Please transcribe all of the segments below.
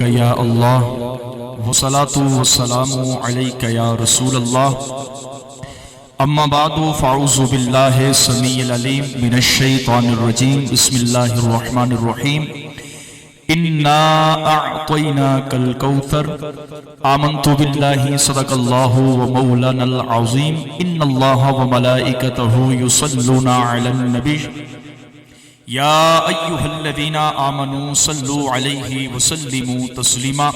یا اللہ والصلاة والسلام علیک یا رسول اللہ اما بعد فاعوذ باللہ السمیع العلیم من الشیطان الرجیم بسم اللہ الرحمن الرحیم انا اعطیناک الکوثر آمنت باللہ صدق اللہ ومولانا العظیم ان اللہ وملائکتہ یصلون علی النبی یا ایہا الذین آمنوا صلوا علیہ وسلموا تسلیما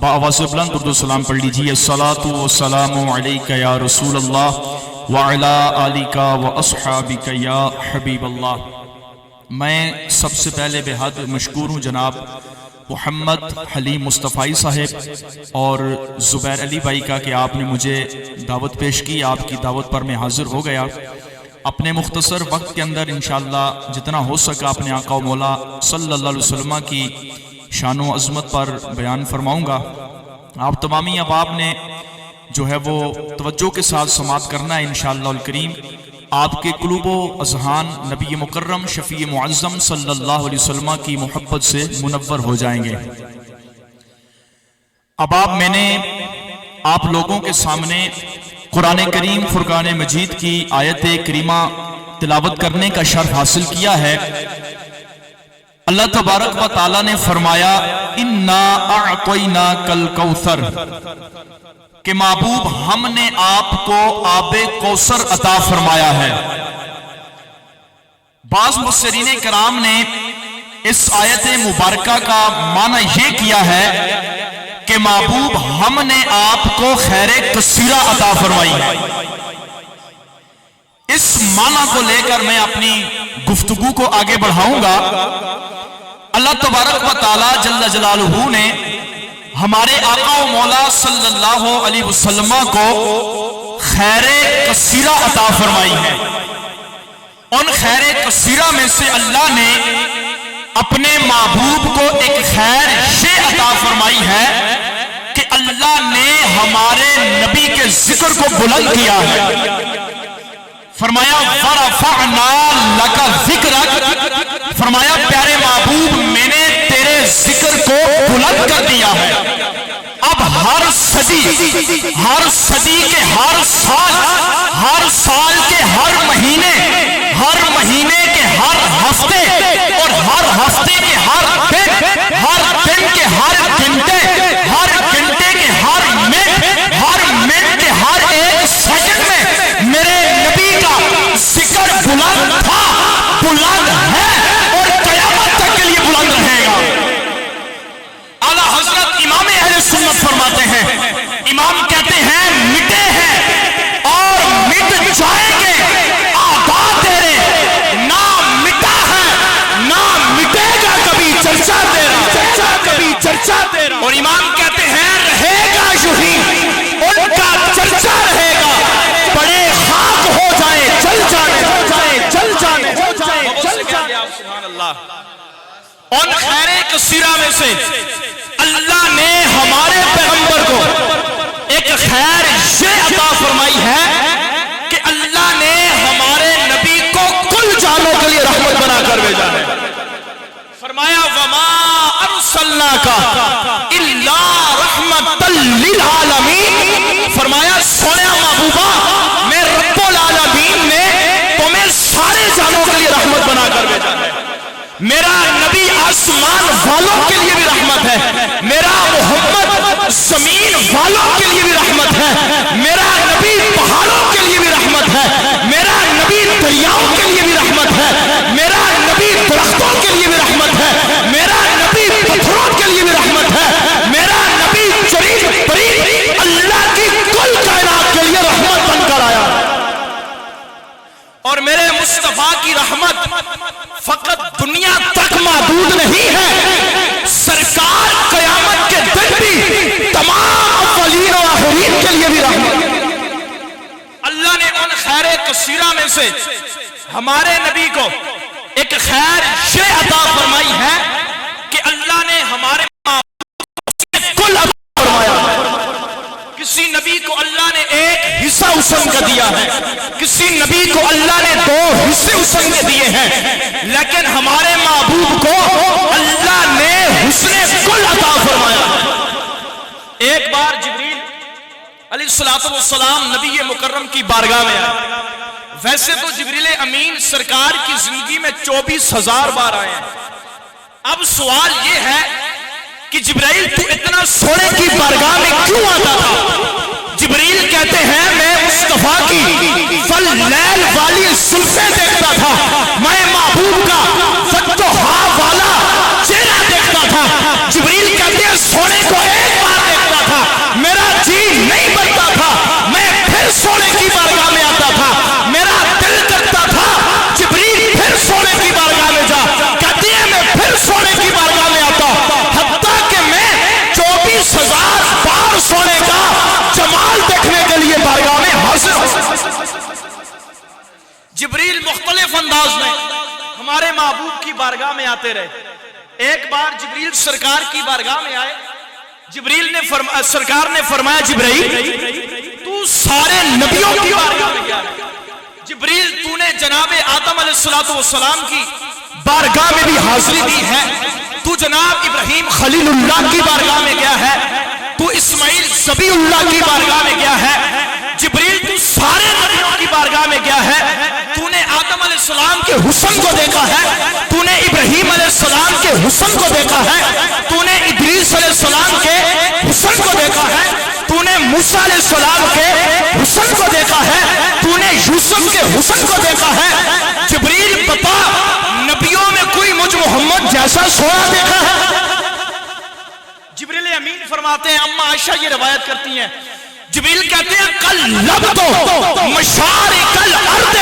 بآواز بلند اردو سلام پڑھ لیجئے الصلاة والسلام علیک یا رسول اللہ وعلا آلک واصحابک یا حبیب اللہ۔ میں سب سے پہلے بے حد مشکور ہوں جناب محمد حلیم مصطفی صاحب اور زبیر علی بھائی کا کہ آپ نے مجھے دعوت پیش کی، آپ کی دعوت پر میں حاضر ہو گیا۔ اپنے مختصر وقت کے اندر انشاءاللہ جتنا ہو سکا اپنے آقا و مولا صلی اللہ علیہ وسلم کی شان و عظمت پر بیان فرماؤں گا۔ آپ تمامی احباب نے جو ہے وہ توجہ کے ساتھ سماعت کرنا ہے انشاءاللہ الکریم۔ آپ کے قلوب و اذہان نبی مکرم شفیع معظم صلی اللہ علیہ وسلم کی محبت سے منور ہو جائیں گے۔ احباب، میں نے آپ لوگوں کے سامنے قرآن کریم فرقان مجید کی آیت کریمہ تلاوت کرنے کا شرف حاصل کیا ہے۔ اللہ تبارک و تعالی نے فرمایا انا اعطیناک الکوثر کہ محبوب ہم نے آپ کو آب کوثر عطا فرمایا ہے۔ بعض مفسرین کرام نے اس آیت مبارکہ کا معنی یہ کیا ہے کہ محبوب ہم نے آپ کو خیر کثیرہ عطا فرمائی ہے۔ اس معنی کو لے کر میں اپنی گفتگو کو آگے بڑھاؤں گا۔ اللہ تبارک و تعالی جل جلالہ نے ہمارے آقا و مولا صلی اللہ علیہ وسلم کو خیر کثیرہ عطا فرمائی ہے۔ ان خیر کثیرہ میں سے اللہ نے اپنے محبوب کو ایک خیر یہ عطا فرمائی ہے کہ اللہ نے ہمارے نبی کے ذکر کو بلند کیا ہے۔ فرمایا وَرَفَعْنَا لَكَ ذِكْرَكَ، فرمایا پیارے محبوب میں نے تیرے ذکر کو بلند کر دیا ہے۔ اب ہر صدی کے ہر سال کے ہر مہینے کے ہر ہفتے اور ہر ہفتے کے ہر دن کے ہر گھنٹے کے ہر منٹ کے ہر ایک سیکنڈ میں میرے نبی کا ذکر بلند تھا، بلند ہے اور قیامت تک کے لیے بلند رہے گا۔ اعلیٰ حضرت امام اہل سنت فرماتے ہیں، امام کہتے ہیں مٹے ہیں اور مٹ جائیں گے آباد تیرے، نہ مٹا ہے نہ مٹے گا کبھی چرچا تیرا، اور امام کہتے ہیں رہے گا یوں ہی ان کا چرچا رہے گا، بڑے خاک ہو جائے چل جانے سبحان اللہ۔ ان خیر کثیرہ میں سے اللہ نے ہمارے پیغمبر کو ایک خیر یہ عطا فرمائی ہے کہ اللہ نے ہمارے نبی کو کل جانوں کے لیے رحمت بنا کر بھیجا ہے۔ فرمایا وما ارسلناک الا رحمتا للعالمین، فرمایا سونے محبوبہ میں رب العالمین نے تمہیں سارے جانوں کے لیے رحمت بنا کر بھیجا ہے۔ میرا نبی آسمان والوں کے لیے بھی رحمت ہے، میرا محمد زمین والوں کے لیے بھی رحمت ہے، میرا نبی پہاڑوں کے لیے بھی رحمت ہے، میرا نبی دریاؤں کے لیے بھی رحمت ہے، میرا نبی درختوں کے لیے بھی رحمت ہے، میرا نبی پتھروں کے لیے بھی رحمت ہے، میرا نبی چرید پرید اللہ کی کل کائنات کے لیے رحمت بن کر آیا۔ اور میرے مصطفیٰ کی رحمت فقط دنیا تک محدود نہیں ہے، سرکار قیامت کے دن بھی تمام اولین و آخرین کے لیے بھی رحمت۔ اللہ نے ان خیر کثیرہ میں سے ہمارے نبی کو ایک خیر یہ عطا فرمائی ہے کہ اللہ نے ہمارے کل عطا فرمایا۔ کسی نبی کو اللہ نے ایک حصہ حسن کا دیا ہے، کسی نبی کو اللہ نے 2 حصے حسن کے دیے ہیں، لیکن ہمارے محبوب کو اللہ نے حسن کل عطا فرمایا۔ علیہ الصلوۃ والسلام نبی مکرم کی بارگاہ میں آئے. ویسے تو جبریل امین سرکار کی زندگی میں 24,000 بار آئے ہیں. اب سوال یہ ہے کہ جبرائیل تو اتنا سونے کی بارگاہ میں کیوں آتا تھا؟ جبریل کہتے ہیں میں مصطفیٰ کی فل لیل والی زلفیں دیکھتا تھا، میں محبوب کا فتوحا والا چہرہ دیکھتا تھا. جبریل کہتے ہیں سونے کو ایک بار دیکھتا تھا، میرا جی نہیں بنتا تھا، میں پھر سونے کی بارگاہ میں آتا تھا، میرا دل کرتا تھا جبریل پھر سونے کی بارگاہ میں جا. کہتی ہے میں پھر سونے کی بارگاہ میں آتا، حتیٰ کہ میں 24,000 بار سونے کا جمال دیکھنے کے لیے بارگاہ میں حاضر ہوں. جبریل مختلف انداز میں ہمارے محبوب کی بارگاہ میں آتے رہے. ایک بار جبریل سرکار کی بارگاہ میں آئے. جبریل نے سرکار نے فرمایا جبرائیل تو سارے نبیوں کی بارگاہ میں گیا ہے. جبریل تو نے جناب آدم علیہ الصلوۃ والسلام کی بارگاہ میں بھی حاضری دی ہے، تو جناب ابراہیم خلیل اللہ کی بارگاہ میں گیا ہے، تو اسماعیل ذبیح اللہ کی بارگاہ میں گیا ہے. جبریل تو سارے نبیوں کی بارگاہ میں گیا ہے. تو نے آدم علیہ السلام کے حسن کو دیکھا ہے، تو نے ابراہیم علیہ السلام کے حسن کو دیکھا ہے، تو نے ادریس علیہ السلام کے حسن کو دیکھا ہے، تو نے موسیٰ علیہ السلام کے حسن کو دیکھا ہے، تو نے یوسف کے حسن کو دیکھا ہے. جبریل بتا نبیوں میں کوئی مجھ محمد جیسا سونا دیکھا ہے؟ جبریل امین فرماتے ہیں، اما عائشہ یہ روایت کرتی ہیں، جبریل کہتے ہیں کل لبتو مشارق الارض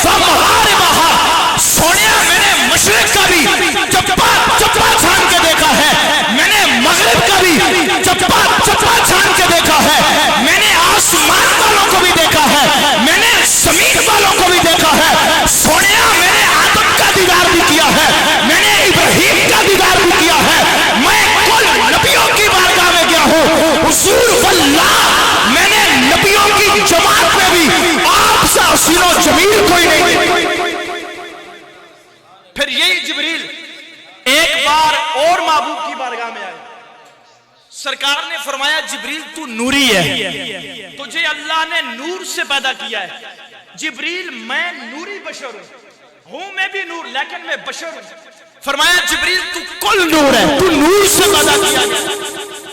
فمغاربہا، سونیا میں نے مشرق کا بھی چپا چپا چھان کے دیکھا ہے، میں نے مغرب کا بھی چپا چپا چھان کے دیکھا ہے، میں نے آسمان والوں کو بھی دیکھا ہے، میں نے زمین والوں کو بھی دیکھا ہے. سونیا میں نے آدم کا دیدار بھی کیا ہے، میں نے ابراہیم کا دیدار بھی کیا ہے، میں کل نبیوں کی بارگاہ میں گیا ہوں. حضور واللہ میں نے نبیوں کی جماعت میں بھی آپ سے حسین و جمیل کوئی نہیں. پھر یہی جبریل ایک بار اور محبوب کی بارگاہ میں آئے. سرکار نے فرمایا جبریل تو نوری ہے، تجھے اللہ نے نور سے پیدا کیا ہے. جبریل میں نوری بشر ہوں میں بھی نور، لیکن میں بشر ہوں. فرمایا جبریل تو کل نور ہے، تو نور سے پیدا کیا گیا.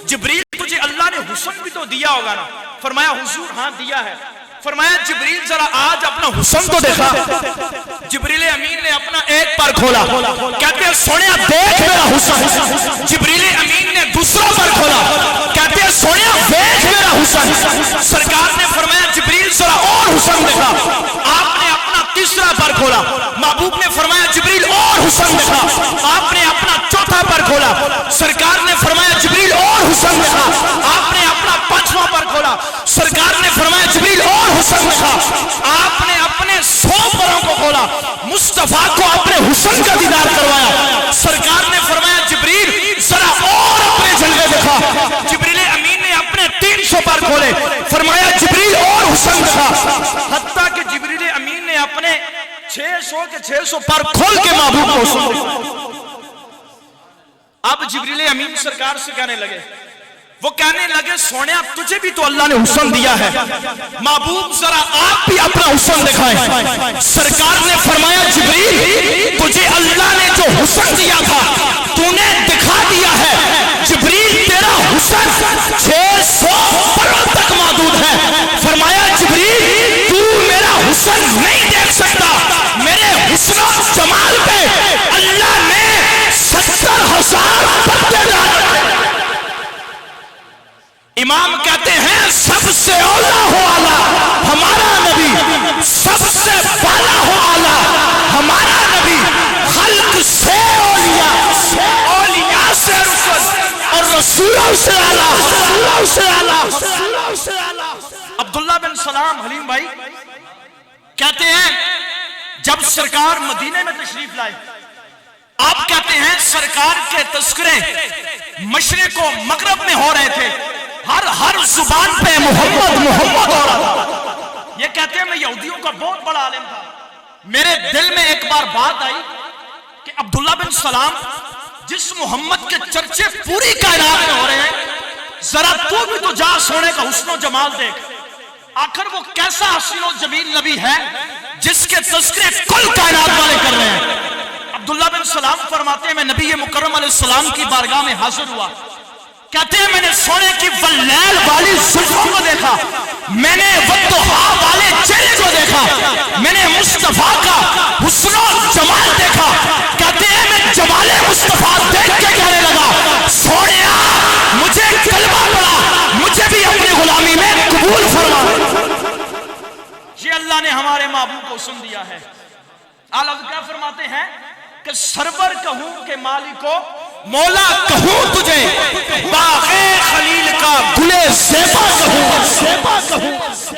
جبریل تجھے اللہ نے حسن بھی تو دیا ہوگا نا؟ فرمایا حضور ہاں دیا ہے. فرمایا جبریل ذرا آج اپنا حسن تو دیکھا. جبریل امین نے اپنا ایک پر کھولا، کہتے ہیں سونیا دیکھ میرا حسن. جبریل امین نے دوسرا پر کھولا، کہتے ہیں سونیا دیکھ میرا حسن. سرکار نے فرمایا جبریل ذرا اور حسن دیکھا. آپ نے اپنا تیسرا پر کھولا، محبوب نے فرمایا جبریل اور حسن دیکھا. آپ نے اپنا چوتھا پر کھولا، سرکار نے فرمایا جبریل اور حسن دیکھا. آپ نے اپنا پانچواں پر کھولا، سرکار نے فرمایا جبریل اور حسن دیکھا. آپ نے اپنے 100 پروں کو کھولا، مصطفیٰ کو اپنے حسن کا دیدار کروایا. سرکار نے فرمایا جبریل ذرا اور اپنے جلوے دیکھا. جبریل امین نے اپنے 300 پر کھولے، فرمایا جبریل اور حسن دیکھا. حتیٰ کہ جبریل امین نے اپنے 600 کے 600 پر کھول کے محبوب کو حسن دیکھا. اب جبریل امین سرکار سے کہنے لگے، وہ کہنے لگے سونیا تجھے بھی تو اللہ نے حسن دیا ہے، محبوب ذرا آپ بھی اپنا حسن دکھائیں. سرکار نے فرمایا جبریل تجھے اللہ نے جو حسن دیا تھا تو نے دکھا دیا ہے. جبریل تیرا حسن 600 پروں تک محدود ہے. فرمایا جبریل تو میرا حسن نہیں دیکھ سکتا، میرے حسن و جمال پہ اللہ نے 70,000 پردے ڈالے. امام کہتے ہیں سب سے اولا ہو آلہ ہمارا نبی، سب سے بالا ہو آلہ ہمارا نبی، خلق سے اولیاء، اولیاء سے رسول اور رسولوں سے آلہ، رسولوں سے آلہ، رسولوں سے آلہ. عبداللہ بن سلام حلیم بھائی کہتے ہیں جب سرکار مدینے میں تشریف لائے، آپ کہتے ہیں سرکار کے تذکرے مشرق و مغرب میں ہو رہے تھے، ہر زبان پہ محمد محمد ہو رہا تھا. یہ کہتے ہیں میں یہودیوں کا بہت بڑا عالم تھا. میرے دل میں ایک بار بات آئی کہ عبداللہ بن سلام جس محمد کے چرچے پوری کائنات میں ہو رہے ہیں، ذرا تو بھی تو جا سونے کا حسن و جمال دیکھ. آخر وہ کیسا حسین و جمیل نبی ہے جس کے تذکرے کل کائنات والے کر رہے ہیں. عبداللہ بن سلام فرماتے ہیں میں نبی مکرم علیہ السلام کی بارگاہ میں حاضر ہوا. کہتے ہیں میں نے سونے کی واللیل والی زلفوں کو دیکھا, میں نے والضحیٰ والے چہرے کو دیکھا, میں نے مصطفیٰ کا حسن و جمال دیکھا. کہتے ہیں میں جمال مصطفیٰ دیکھ کے کہنے لگا سونیا مجھے کلمہ پڑھا, مجھے بھی اپنی غلامی میں قبول فرما. یہ اللہ نے ہمارے محبوب کو سن دیا ہے. اعلیٰ حضرت کیا فرماتے ہیں کہ سرور کہوں کہ مالکو مولا کہوں تجھے, باغ خلیل کا گلے زیبا کہوں.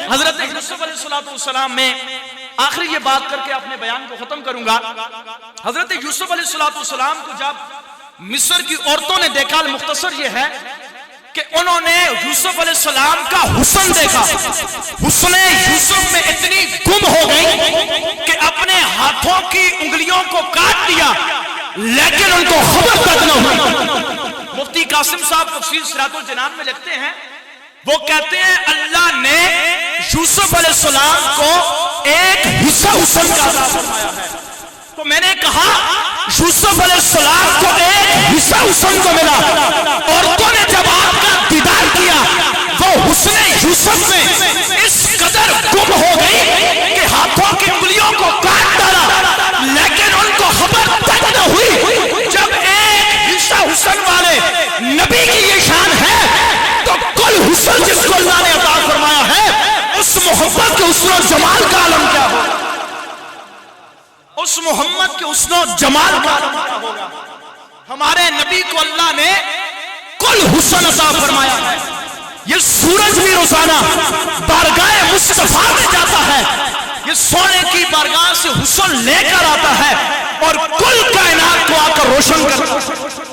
حضرت یوسف علیہ السلام میں آخری یہ بات کر کے اپنے بیان کو ختم کروں گا. حضرت یوسف علیہ السلام کو جب مصر کی عورتوں نے دیکھا, مختصر یہ ہے کہ انہوں نے یوسف علیہ السلام کا حسن دیکھا, حسن یوسف میں اتنی گم ہو گئی کہ اپنے ہاتھوں کی انگلیوں کو کاٹ دیا لیکن ان کو خبر تک نہ ہوئی. مفتی قاسم صاحب تفسیر صراط الجنان میں لکھتے ہیں, وہ کہتے ہیں اللہ نے یوسف علیہ السلام کو ایک حصہ حسن کا عطا فرمایا ہے. تو میں نے کہا یوسف علیہ السلام کو ایک حصہ حسن کو ملا, عورتوں نے جب آپ کا دیدار کیا وہ حسن یوسف میں اس قدر گم ہو گئی کہ ہاتھوں کی انگلیوں کو کاٹ ڈالا لیکن ان کو خبر تک نہ ہوئی. جب ایک حصہ حسن والے نبی کی یہ شان ہے تو کل حسن جس کو اللہ نے عطا فرمایا ہے اس محبت کے حسن و جمال کا عالم کیا ہوگا, اس محمد کے حسن و جمال کا عالم کیا ہوگا. ہمارے نبی کو اللہ نے کل حسن عطا فرمایا ہے. یہ سورج بھی روزانہ بارگاہ مصطفیٰ میں جاتا ہے, یہ سونے کی بارگاہ سے حسن لے کر آتا ہے اور کل کائنات کو آ کر روشن کرتا ہے.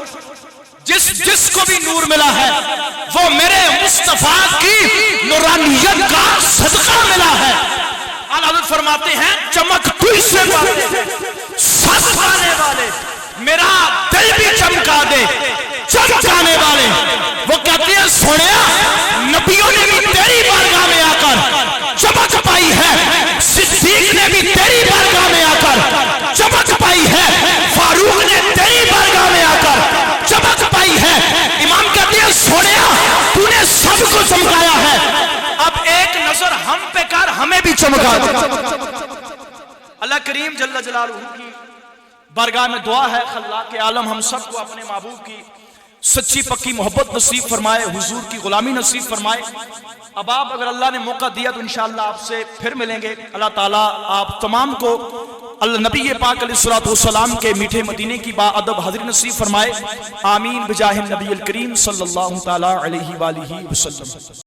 جس کو بھی نور ملا ہے وہ میرے مصطفیٰ کی نورانیت کا صدقہ ملا ہے. حضرت فرماتے ہیں چمک تجھ سے سب پانے والے میرا دل بھی چمکا دے چمکانے والے. وہ کہتے ہیں سونیا نبیوں نے بھی تیری بارگاہ میں آ کر چمک پائی ہے, صدیق نے بھی تیری بارگاہ میں آ کر چمک پائی ہے, فاروق نے تیری بارگاہ میں آ کر چمک پائی ہے. امام کہتے ہیں سونیا تو نے سب کو چمکایا ہے, اب ایک نظر ہم پہ کر ہمیں بھی چمکا دے. اللہ کریم جل جلالہ کی بارگاہ میں دعا ہے خلاق عالم ہم سب کو اپنے محبوب کی سچی پکی محبت نصیب فرمائے, حضور کی غلامی نصیب فرمائے. اب آپ اگر اللہ نے موقع دیا تو انشاءاللہ آپ سے پھر ملیں گے. اللہ تعالیٰ آپ تمام کو اللہ نبی پاک علیہ السلام کے میٹھے مدینے کی با ادب حاضری نصیب فرمائے. آمین بجاہ النبی الکریم صلی اللہ تعالیٰ علیہ وآلہ وسلم.